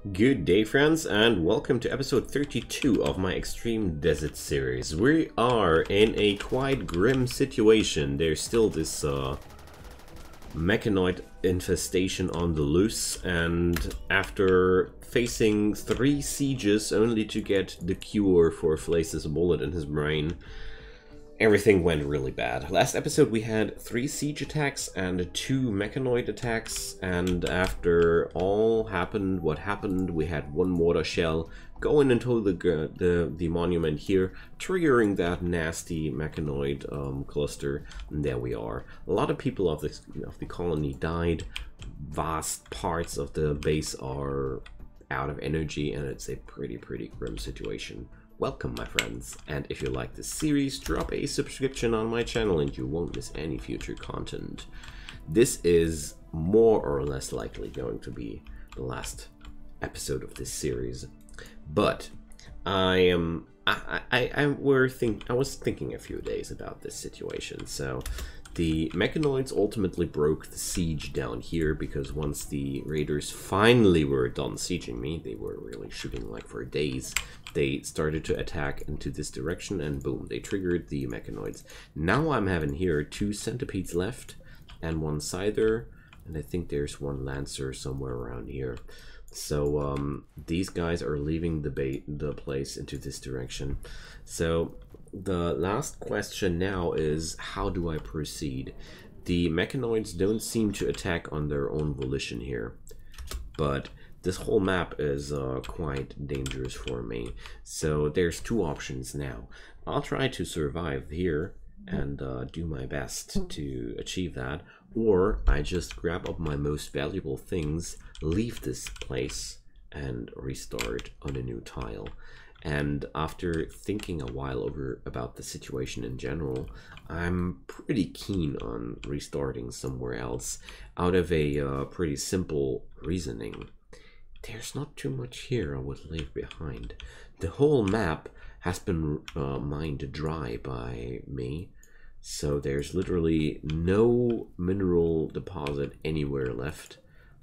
Good day, friends, and welcome to episode 32 of my Extreme Desert series. We are in a quite grim situation. There's still this mechanoid infestation on the loose, and after facing 3 sieges only to get the cure for Flace's bullet in his brain, everything went really bad. Last episode we had 3 siege attacks and 2 mechanoid attacks, and after all happened what happened, we had 1 mortar shell going into the monument here, triggering that nasty mechanoid cluster, and there we are. A lot of people of the colony died. Vast parts of the base are out of energy, and it's a pretty grim situation. Welcome, my friends, and if you like this series, drop a subscription on my channel and you won't miss any future content. This is more or less likely going to be the last episode of this series, but I was thinking a few days about this situation. So the mechanoids ultimately broke the siege down here, because once the raiders finally were done sieging me, they were really shooting like for days, they started to attack into this direction, and boom, they triggered the mechanoids. Now I'm having here 2 centipedes left and 1 scyther, and I think there's 1 lancer somewhere around here. So these guys are leaving the place into this direction. So the last question now is, how do I proceed? The mechanoids don't seem to attack on their own volition here, but this whole map is quite dangerous for me. So there's 2 options now. I'll try to survive here and do my best to achieve that, or I just grab up my most valuable things, leave this place, and restart on a new tile. And after thinking a while about the situation in general, I'm pretty keen on restarting somewhere else out of a pretty simple reasoning. There's not too much here I would leave behind. The whole map has been mined dry by me, so there's literally no mineral deposit anywhere left,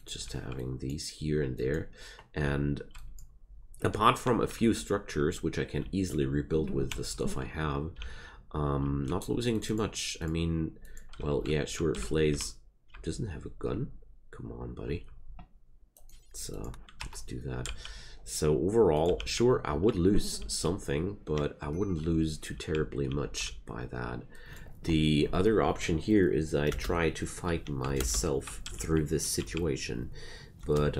just having these here and there. And apart from a few structures, which I can easily rebuild with the stuff I have, not losing too much. I mean, well, yeah, sure, Flaze doesn't have a gun. Come on, buddy. Let's do that. So overall, sure, I would lose something, but I wouldn't lose too terribly much by that. The other option here is I try to fight myself through this situation. But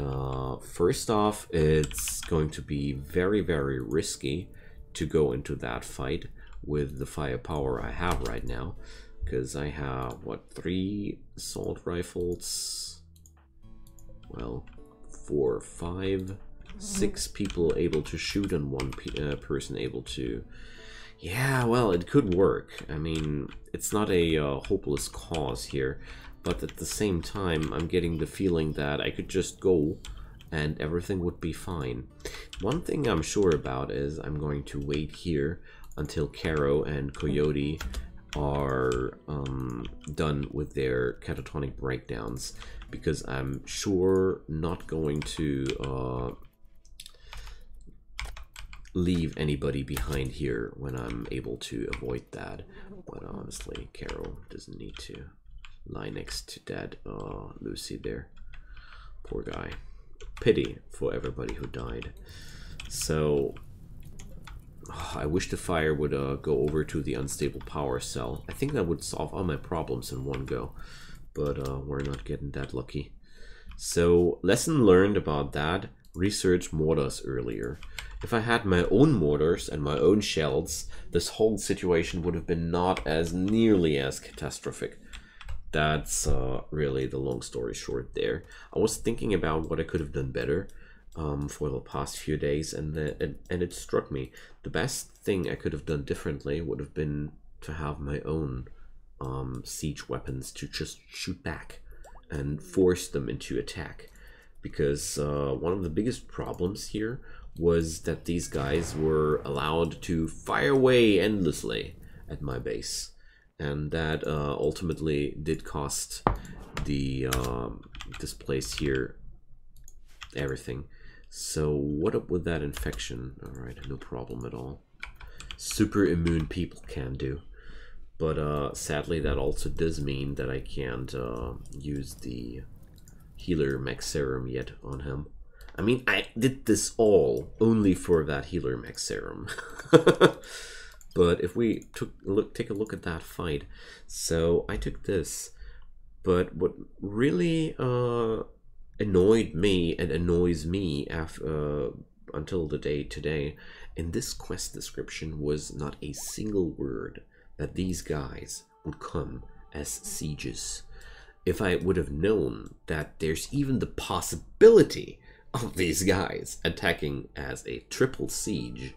first off, it's going to be very risky to go into that fight with the firepower I have right now, because I have, what, 3 assault rifles? Well, 4, 5, 6 people able to shoot and 1 person able to... Yeah, well, it could work. I mean, it's not a hopeless cause here. But at the same time, I'm getting the feeling that I could just go and everything would be fine. One thing I'm sure about is I'm going to wait here until Caro and Coyote are done with their catatonic breakdowns, because I'm sure not going to leave anybody behind here when I'm able to avoid that. But honestly, Caro doesn't need to lie next to dead Lucy there. Poor guy. Pity for everybody who died. So I wish the fire would go over to the unstable power cell. I think that would solve all my problems in one go, but we're not getting that lucky. So lesson learned about that: research mortars earlier. If I had my own mortars and my own shells, this whole situation would have been not as nearly as catastrophic. That's really the long story short there. I was thinking about what I could have done better for the past few days, and it struck me the best thing I could have done differently would have been to have my own siege weapons to just shoot back and force them into attack. Because one of the biggest problems here was that these guys were allowed to fire away endlessly at my base. And that ultimately did cost the this place here everything. So what up with that infection? Alright, no problem at all. Super immune people can do. But sadly that also does mean that I can't use the healer mech serum yet on him. I mean, I did this all only for that healer mech serum. But if we take a look at that fight, so I took this, but what really annoyed me and annoys me until the day today in this quest description was not a single word that these guys would come as sieges. If I would have known that there's even the possibility of these guys attacking as a triple siege,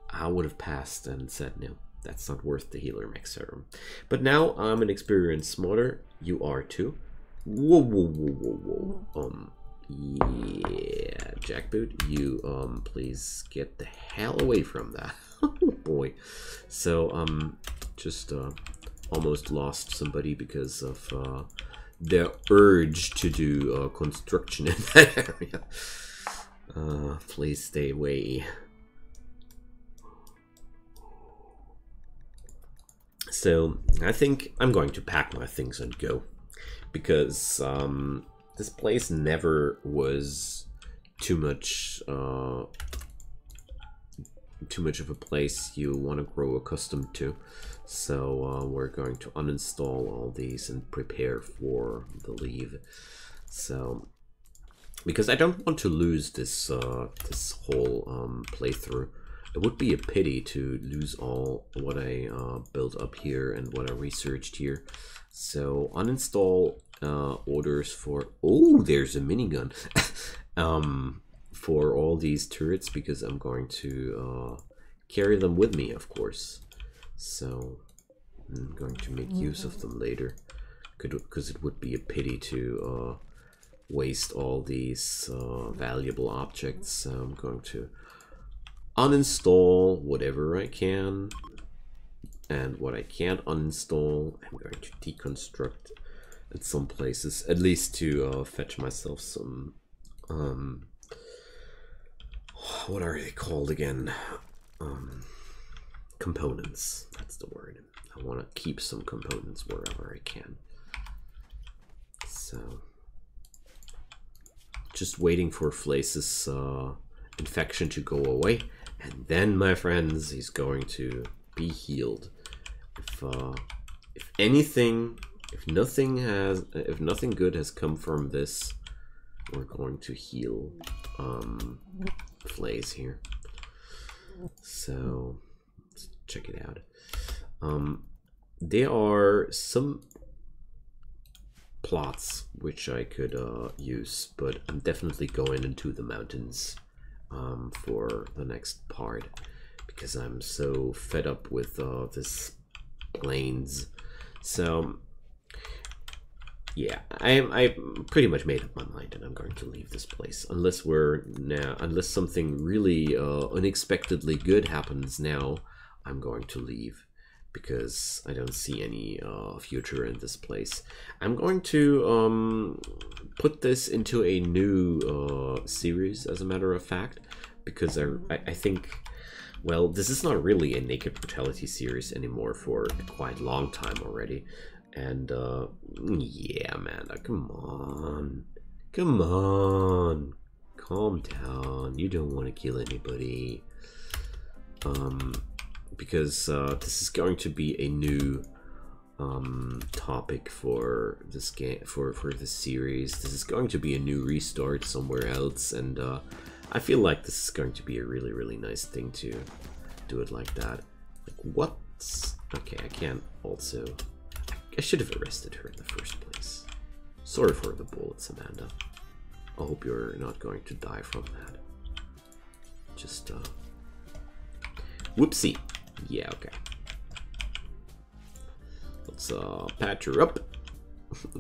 I would have passed and said no, that's not worth the healer mech serum. But now I'm an experienced modder, you are too. Whoa, whoa, whoa, whoa, whoa. Yeah, Jackboot, you please get the hell away from that. Oh boy. So just almost lost somebody because of their urge to do construction in that area. Please stay away. So I think I'm going to pack my things and go, because this place never was too much of a place you want to grow accustomed to. So we're going to uninstall all these and prepare for the leave. So because I don't want to lose this this whole playthrough. It would be a pity to lose all what I built up here and what I researched here. So uninstall orders for, oh, there's a minigun for all these turrets, because I'm going to carry them with me, of course. So I'm going to make use of them later, because it would be a pity to waste all these valuable objects. So I'm going to uninstall whatever I can, and what I can't uninstall I'm going to deconstruct at some places, at least to fetch myself some what are they called again? Components, that's the word. I want to keep some components wherever I can. So just waiting for Flace's infection to go away, and then, my friends, he's going to be healed. If anything, if nothing good has come from this, we're going to heal Flace here. So let's check it out. There are some plots which I could use, but I'm definitely going into the mountains for the next part, because I'm so fed up with this plains. So yeah, I pretty much made up my mind, and I'm going to leave this place unless something really unexpectedly good happens now. I'm going to leave, because I don't see any future in this place. I'm going to put this into a new series, as a matter of fact, because I think, well, this is not really a Naked Brutality series anymore for a quite long time already. And yeah, Amanda, come on, calm down. You don't want to kill anybody. Because this is going to be a new topic for this game, for this series. This is going to be a new restart somewhere else, and I feel like this is going to be a really nice thing to do it like that. Like, what? Okay, I can't also. I should have arrested her in the first place. Sorry for the bullets, Amanda. I hope you're not going to die from that. Just whoopsie. Yeah, okay. Let's patch her up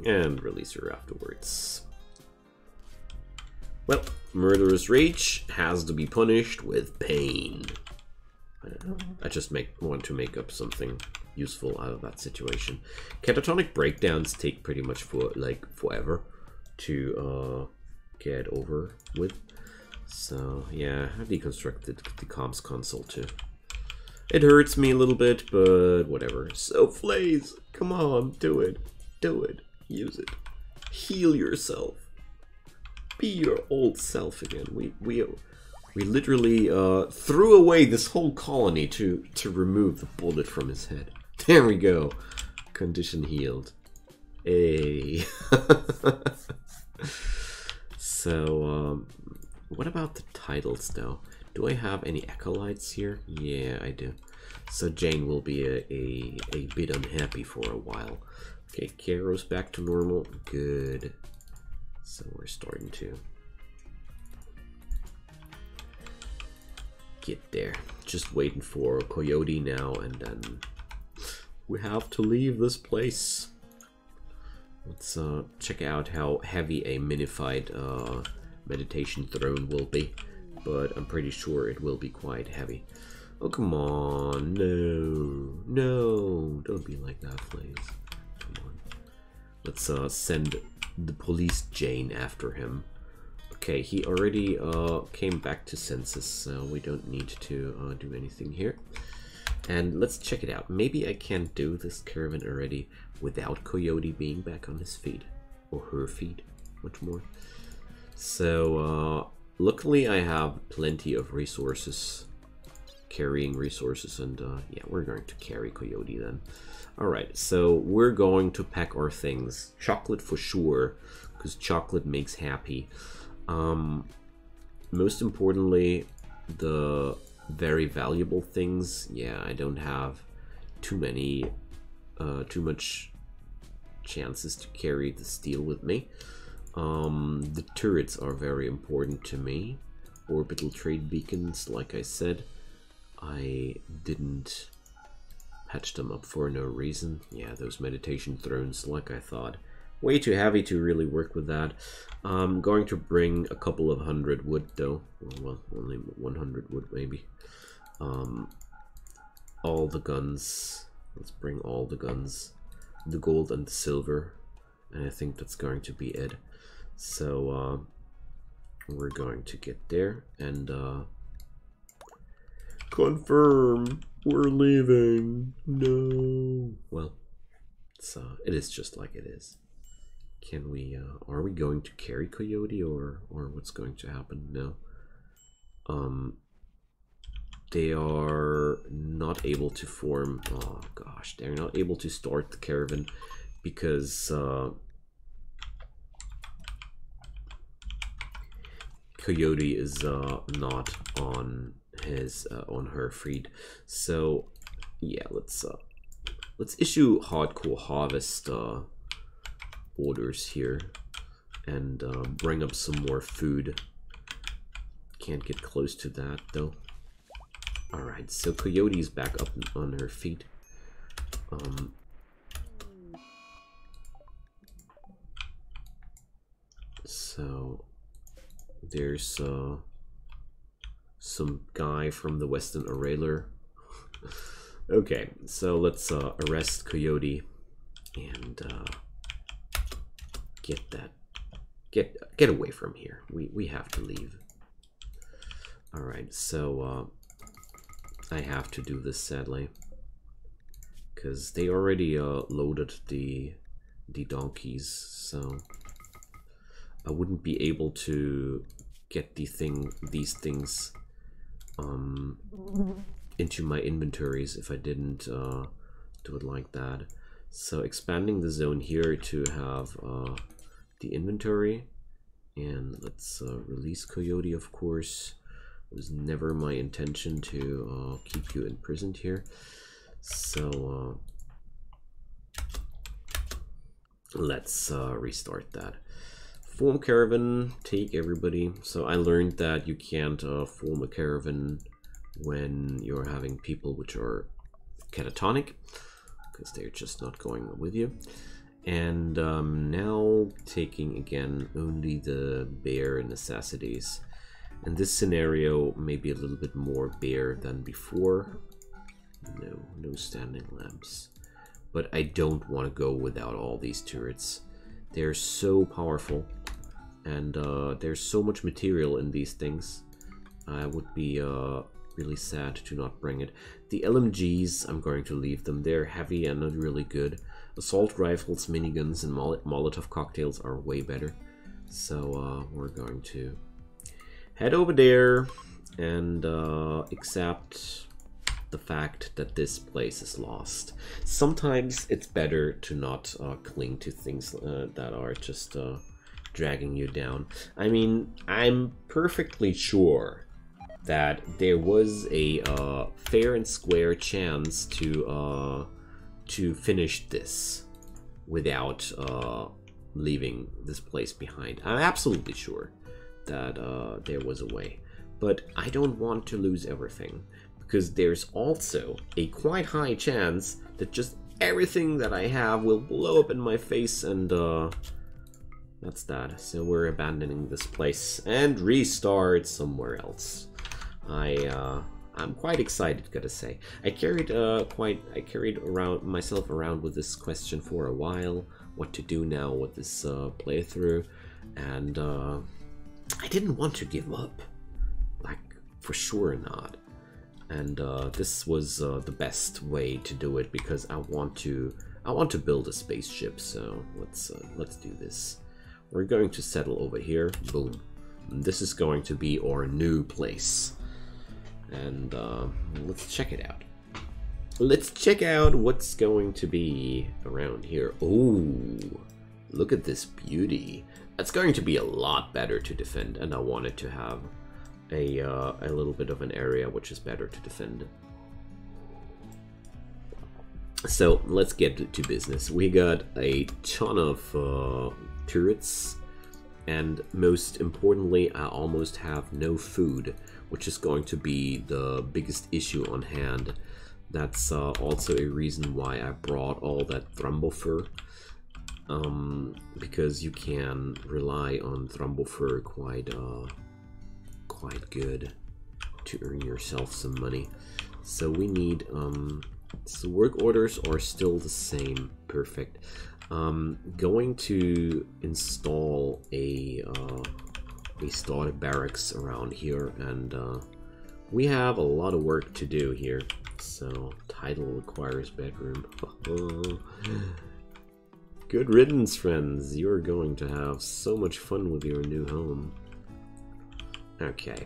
and release her afterwards. Well, murderous rage has to be punished with pain. I don't know. I just want to make up something useful out of that situation. Catatonic breakdowns take pretty much forever to get over with. So yeah, I've deconstructed the comms console too. It hurts me a little bit, but whatever. So Flaze, come on, do it. Do it. Use it. Heal yourself. Be your old self again. We literally threw away this whole colony to remove the bullet from his head. There we go. Condition healed. Hey. So, what about the titles though? Do I have any acolytes here? Yeah, I do. So Jane will be a bit unhappy for a while. Okay, Caro's back to normal. Good. So we're starting to get there. Just waiting for Coyote now, and then we have to leave this place. Let's check out how heavy a minified meditation throne will be. But I'm pretty sure it will be quite heavy. Oh, come on. No. No. Don't be like that, please. Come on. Let's send the police Jane after him. Okay, he already came back to senses, so we don't need to do anything here. And let's check it out. Maybe I can't do this caravan already without Coyote being back on his feet. Or her feet, much more. So, luckily I have plenty of resources, carrying resources, and yeah, we're going to carry Coyote then. Alright, so we're going to pack our things. Chocolate for sure, because chocolate makes happy. Most importantly, the very valuable things, yeah, I don't have too much chances to carry the steel with me. The turrets are very important to me. Orbital trade beacons, like I said, I didn't patch them up for no reason. Yeah, those meditation thrones, like I thought. Way too heavy to really work with that. I'm going to bring a couple of 100 wood though. Well, only 100 wood maybe. All the guns. Let's bring all the guns. The gold and the silver. And I think that's going to be it. So we're going to get there and confirm we're leaving. No. Well, it's it is just like it is. Can we are we going to carry Coyote or what's going to happen? No. They are not able to form, oh gosh, they're not able to start the caravan because Coyote is not on his on her feed. So yeah, let's issue hardcore harvest orders here and bring up some more food. Can't get close to that though. Alright, so Coyote's back up on her feet. So there's some guy from the Western Arrailer. Okay, so let's arrest Coyote and get away from here. We have to leave. Alright, so I have to do this sadly because they already loaded the donkeys, so I wouldn't be able to get these things into my inventories if I didn't do it like that. So expanding the zone here to have the inventory, and let's release Coyote, of course. It was never my intention to keep you imprisoned here. So let's restart that. Form caravan, take everybody. So I learned that you can't form a caravan when you're having people which are catatonic, because they're just not going with you. And now taking again only the bare necessities. In this scenario, maybe a little bit more bare than before. No standing lamps. But I don't want to go without all these turrets. They're so powerful. and there's so much material in these things. I would be really sad to not bring it. The LMGs, I'm going to leave them. They're heavy and not really good. Assault rifles, miniguns, and Molotov cocktails are way better. So we're going to head over there and accept the fact that this place is lost. Sometimes it's better to not cling to things that are just dragging you down. I mean, I'm perfectly sure that there was a fair and square chance to finish this without leaving this place behind. I'm absolutely sure that there was a way, but I don't want to lose everything, because there's also a quite high chance that just everything that I have will blow up in my face, and that's that. So we're abandoning this place and restart somewhere else. I'm quite excited, gotta say. I carried myself around with this question for a while, what to do now with this playthrough, and I didn't want to give up, like, for sure not. And this was the best way to do it, because I want to build a spaceship. So let's do this. We're going to settle over here. Boom. This is going to be our new place. And let's check it out. Let's check out what's going to be around here. Oh, look at this beauty. That's going to be a lot better to defend, and I wanted to have a little bit of an area which is better to defend. So let's get to business. We got a ton of turrets, and most importantly, I almost have no food, which is going to be the biggest issue on hand. That's also a reason why I brought all that Thrumbo fur, because you can rely on Thrumbo fur quite good to earn yourself some money. So we need so work orders are still the same. Perfect. Going to install a starter barracks around here, and we have a lot of work to do here. So title requires bedroom. Good riddance, friends. You're going to have so much fun with your new home. Okay,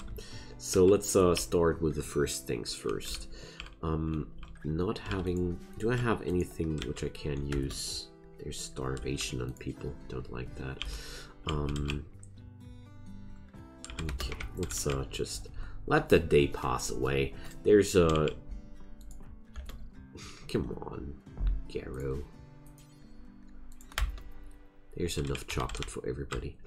so let's start with the first things first. Not having... Do I have anything which I can use? There's starvation on people. Don't like that. Okay, let's just let that day pass away. There's a... Come on, Garo. There's enough chocolate for everybody.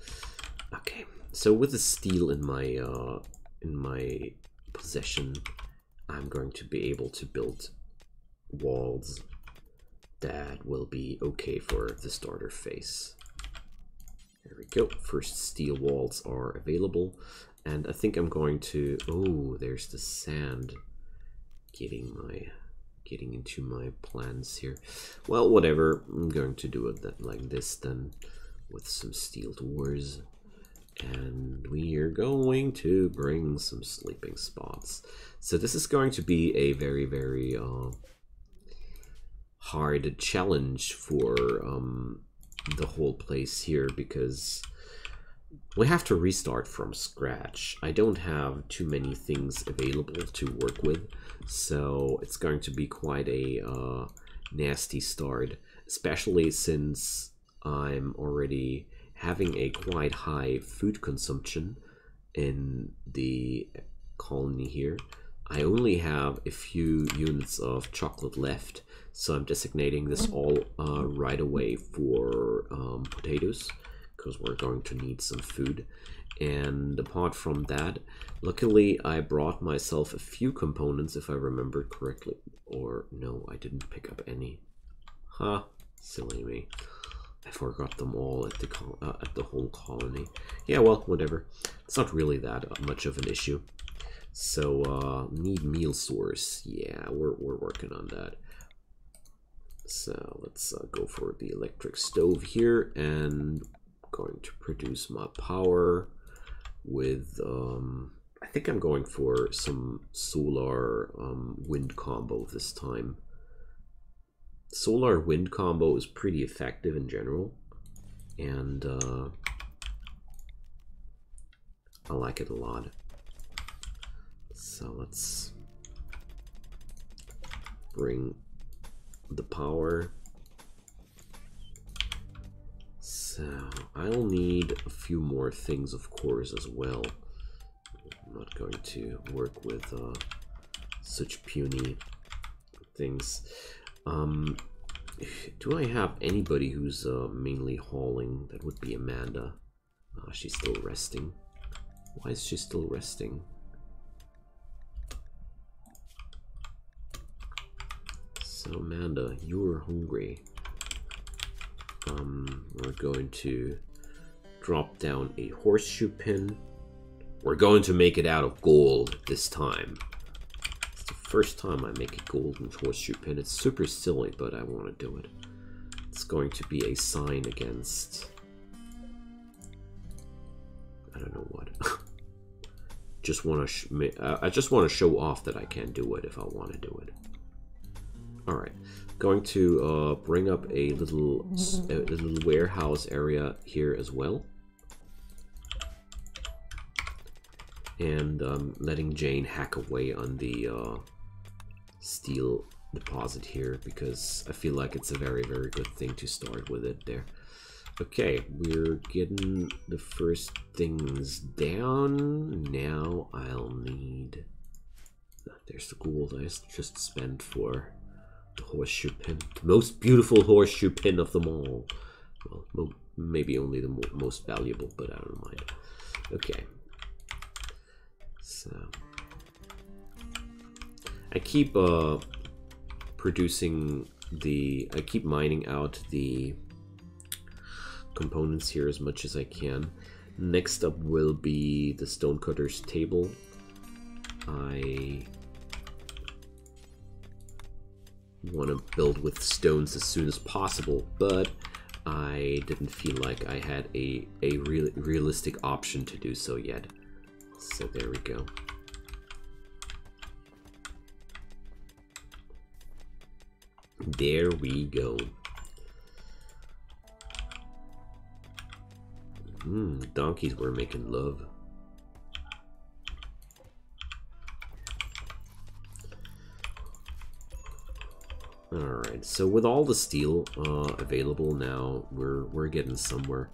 Okay, so with the steel in my possession, I'm going to be able to build walls that will be okay for the starter phase. There we go. First steel walls are available, and I think I'm going to... Oh, there's the sand getting into my plans here. Well, whatever. I'm going to do it like this then, with some steel doors. And we are going to bring some sleeping spots. So this is going to be a very, very hard challenge for the whole place here, because we have to restart from scratch. I don't have too many things available to work with, so it's going to be quite a nasty start, especially since I'm already having a quite high food consumption in the colony here. I only have a few units of chocolate left, so I'm designating this all right away for potatoes, because we're going to need some food. And apart from that, luckily I brought myself a few components, if I remember correctly. Or no, I didn't pick up any. Huh, silly me. I forgot them all at the whole colony. Yeah, well, whatever. It's not really that much of an issue. So need meal source. Yeah, we're working on that. So let's go for the electric stove here and going to produce my power with, I think I'm going for some solar wind combo this time. Solar wind combo is pretty effective in general, and I like it a lot. So let's bring the power. So I'll need a few more things, of course, as well. I'm not going to work with such puny things. Do I have anybody who's mainly hauling? That would be Amanda. She's still resting. Why is she still resting? So Amanda, you're hungry. We're going to drop down a horseshoe pin. We're going to make it out of gold this time. It's the first time I make a golden horseshoe pin. It's super silly, but I want to do it. It's going to be a sign against... I don't know what. Just want to I just want to show off that I can do it if I want to do it. Alright, going to bring up a little warehouse area here as well. And letting Jane hack away on the steel deposit here, because I feel like it's a very, very good thing to start with it there. Okay, we're getting the first things down. Now I'll need... There's the gold I just spent for the horseshoe pin. The most beautiful horseshoe pin of them all. Well, maybe only the most valuable, but I don't mind. Okay. So... I keep producing the... I keep mining out the components here as much as I can. Next up will be the stonecutter's table. I want to build with stones as soon as possible, but I didn't feel like I had a realistic option to do so yet. So there we go. There we go. Donkeys were making love. Alright, so with all the steel available now, we're getting somewhere.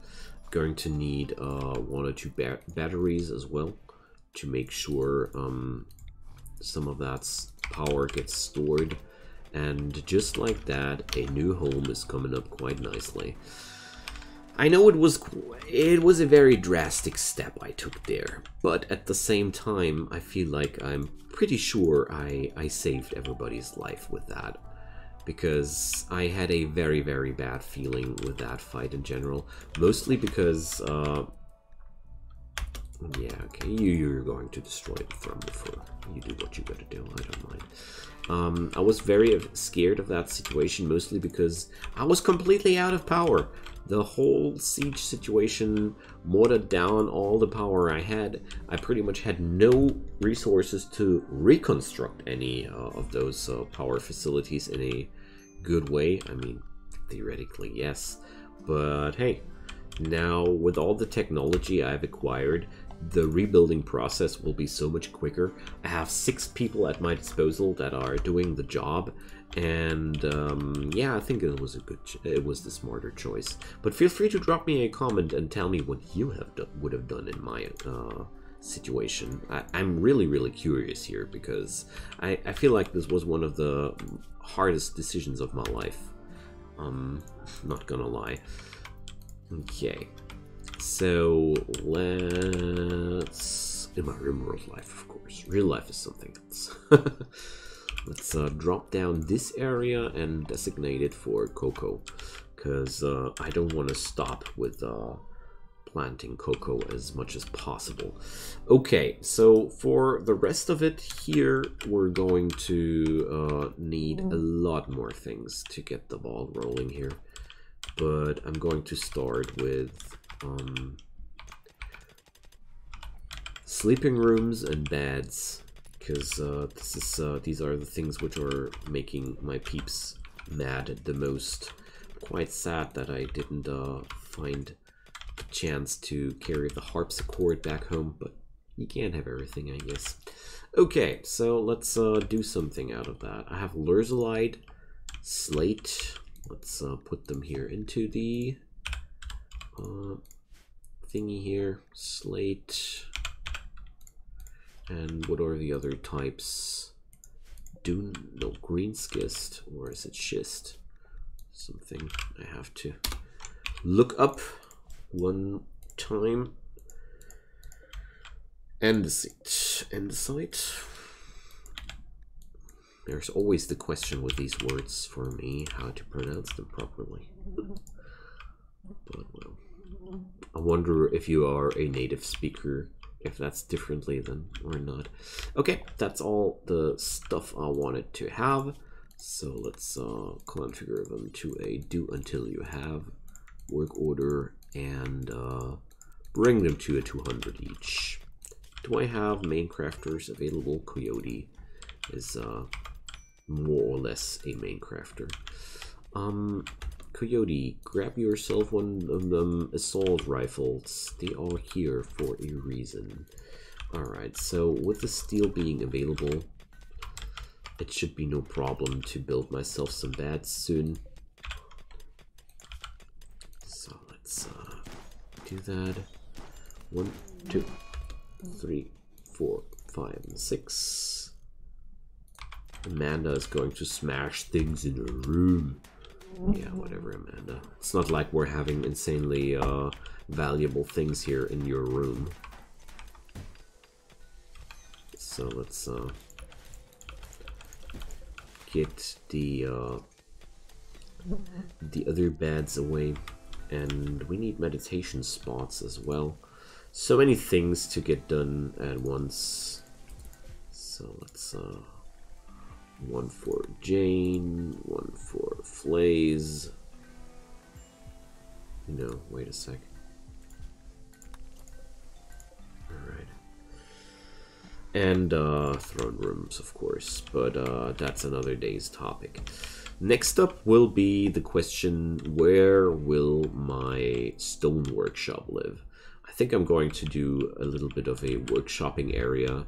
Going to need 1 or 2 batteries as well to make sure some of that power gets stored. And just like that, a new home is coming up quite nicely. I know it was a very drastic step I took there, but at the same time, I feel like I'm pretty sure I saved everybody's life with that. Because I had a very, very bad feeling with that fight in general. Mostly because, yeah, okay, you're going to destroy the farm before you do what you gotta do, I don't mind. I was very scared of that situation, mostly because I was completely out of power. The whole siege situation watered down all the power I had. I pretty much had no resources to reconstruct any of those power facilities in a good way. I mean, theoretically, yes. But hey, now with all the technology I've acquired, the rebuilding process will be so much quicker. I have 6 people at my disposal that are doing the job, and yeah, I think it was the smarter choice. But feel free to drop me a comment and tell me what you would have done in my situation. I'm really curious here, because I feel like this was one of the hardest decisions of my life. Not gonna lie. Okay. So let's, in my Rimworld life, of course. Real life is something else. Let's drop down this area and designate it for cocoa, because I don't want to stop with planting cocoa as much as possible. Okay, so for the rest of it here, we're going to need a lot more things to get the ball rolling here. But I'm going to start with sleeping rooms and beds, because these are the things which are making my peeps mad the most. Quite sad that I didn't find a chance to carry the harpsichord back home, but you can't have everything, I guess. Okay, so let's do something out of that. I have Lurzolite, slate. Let's put them here into the thingy here. Slate. And what are the other types? Dune, no, green schist, or is it schist? Something I have to look up one time. Andesite. Andesite. There's always the question with these words for me, how to pronounce them properly. But well, I wonder if you are a native speaker, if that's differently than or not. Okay, that's all the stuff I wanted to have. So let's configure them to a do until you have work order and bring them to a 200 each. Do I have main crafters available? Coyote is more or less a main crafter. Coyote, grab yourself one of them assault rifles. They are here for a reason. Alright, so with the steel being available, it should be no problem to build myself some beds soon. So let's do that. 1, 2, 3, 4, 5, and 6. Amanda is going to smash things in her room. Yeah, whatever, Amanda. It's not like we're having insanely valuable things here in your room. So let's get the other beds away, and we need meditation spots as well. So many things to get done at once. So let's one for Jane, one for Flays. No, wait a sec. Alright. And throne rooms, of course, but that's another day's topic. Next up will be the question, where will my stone workshop live? I think I'm going to do a little bit of a workshopping area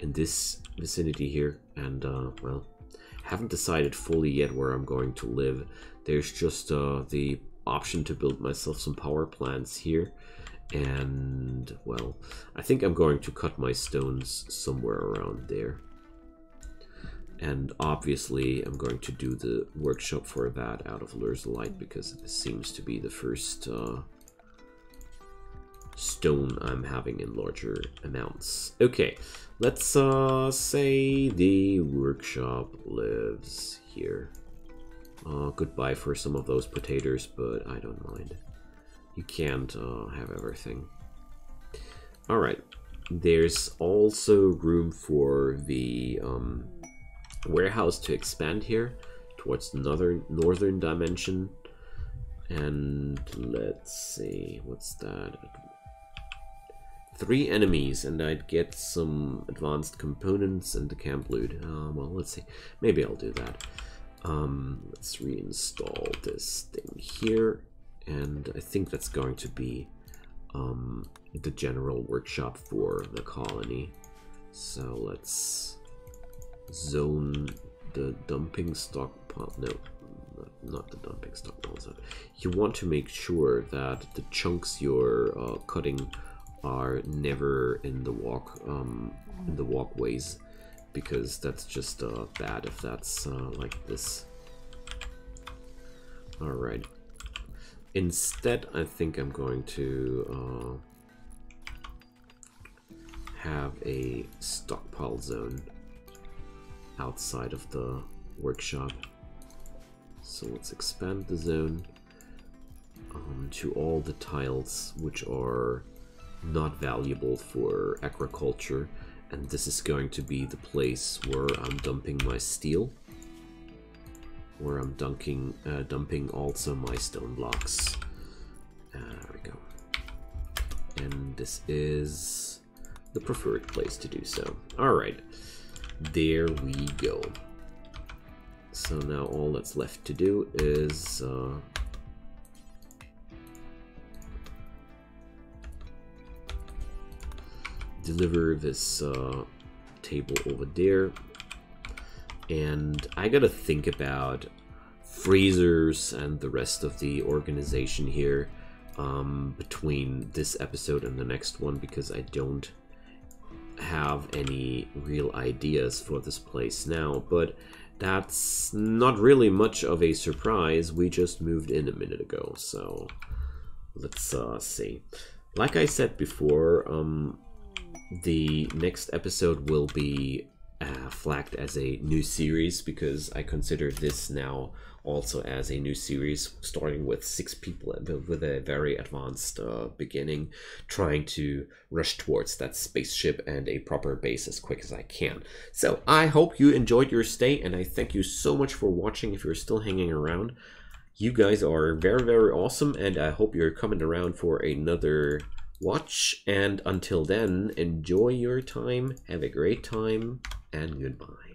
in this vicinity here, and well, haven't decided fully yet where I'm going to live. There's just the option to build myself some power plants here, and well, I think I'm going to cut my stones somewhere around there. And obviously I'm going to do the workshop for that out of Lurzolite, because it seems to be the first stone I'm having in larger amounts. Okay, let's say the workshop lives here. Goodbye for some of those potatoes, but I don't mind. You can't have everything. Alright, there's also room for the warehouse to expand here towards the northern dimension. And let's see, what's that? 3 enemies, and I'd get some advanced components and the camp loot. Well, let's see. Maybe I'll do that. Let's reinstall this thing here, and I think that's going to be the general workshop for the colony. So let's zone the dumping stockpile. No, not the dumping stockpiles. You want to make sure that the chunks you're cutting are never in the walkways, because that's just bad if that's like this. Alright. Instead, I think I'm going to have a stockpile zone outside of the workshop. So let's expand the zone to all the tiles which are not valuable for agriculture, and this is going to be the place where I'm dumping my steel, where I'm dumping also my stone blocks. There we go. and this is the preferred place to do so. Alright, there we go. So now all that's left to do is deliver this table over there, and I gotta think about freezers and the rest of the organization here between this episode and the next one, because I don't have any real ideas for this place now. But that's not really much of a surprise. We just moved in a minute ago, so let's see. Like I said before, the next episode will be flagged as a new series, because I consider this now also as a new series, starting with 6 people with a very advanced beginning, trying to rush towards that spaceship and a proper base as quick as I can. So I hope you enjoyed your stay, and I thank you so much for watching. If you're still hanging around, you guys are very, very awesome, and I hope you're coming around for another watch. And until then, enjoy your time, have a great time, and goodbye.